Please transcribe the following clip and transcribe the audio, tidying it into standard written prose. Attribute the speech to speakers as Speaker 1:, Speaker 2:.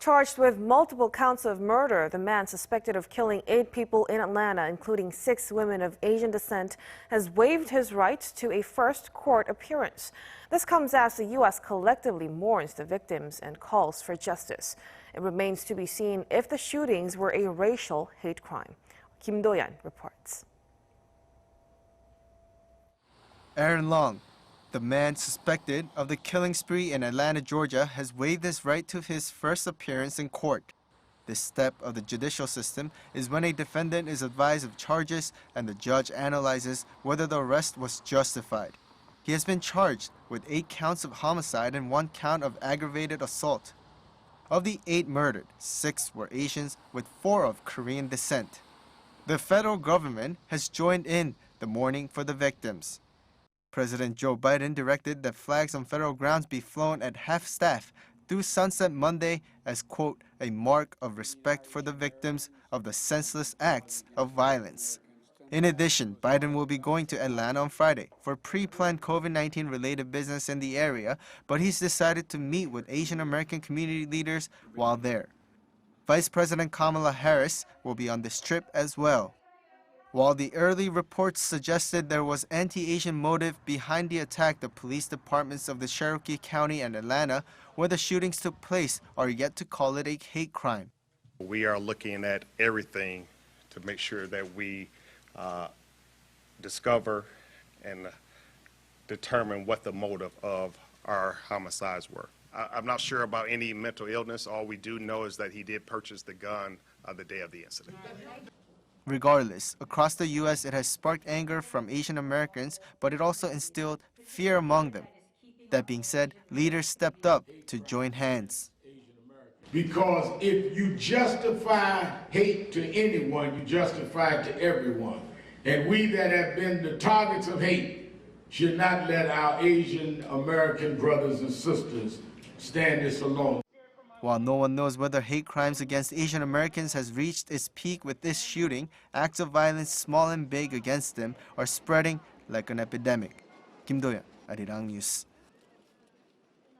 Speaker 1: Charged with multiple counts of murder, the man suspected of killing 8 people in Atlanta, including 6 women of Asian descent, has waived his right to a first court appearance. This comes as the U.S. collectively mourns the victims and calls for justice. It remains to be seen if the shootings were a racial hate crime. Kim Do-yeon reports.
Speaker 2: Arirang, the man suspected of the killing spree in Atlanta, Georgia, has waived his right to his first appearance in court. This step of the judicial system is when a defendant is advised of charges and the judge analyzes whether the arrest was justified. He has been charged with 8 counts of homicide and 1 count of aggravated assault. Of the 8 murdered, 6 were Asians, with 4 of Korean descent. The federal government has joined in the mourning for the victims. President Joe Biden directed that flags on federal grounds be flown at half-staff through Sunset Monday as, quote, a mark of respect for the victims of the senseless acts of violence. In addition, Biden will be going to Atlanta on Friday for pre-planned COVID-19 related business in the area, but he's decided to meet with Asian American community leaders while there. Vice President Kamala Harris will be on this trip as well. While the early reports suggested there was anti-Asian motive behind the attack, the police departments of the Cherokee County and Atlanta, where the shootings took place, are yet to call it a hate crime.
Speaker 3: We are looking at everything to make sure that we discover and determine what the motive of our homicides were. I'm not sure about any mental illness. All we do know is that he did purchase the gun the day of the incident.
Speaker 2: Regardless, across the U.S. it has sparked anger from Asian Americans, but it also instilled fear among them. That being said, leaders stepped up to join hands.
Speaker 4: Because if you justify hate to anyone, you justify it to everyone. And we that have been the targets of hate should not let our Asian American brothers and sisters stand this alone.
Speaker 2: While no one knows whether hate crimes against Asian Americans has reached its peak with this shooting, acts of violence, small and big, against them are spreading like an epidemic. Kim Do-yeon, Arirang News.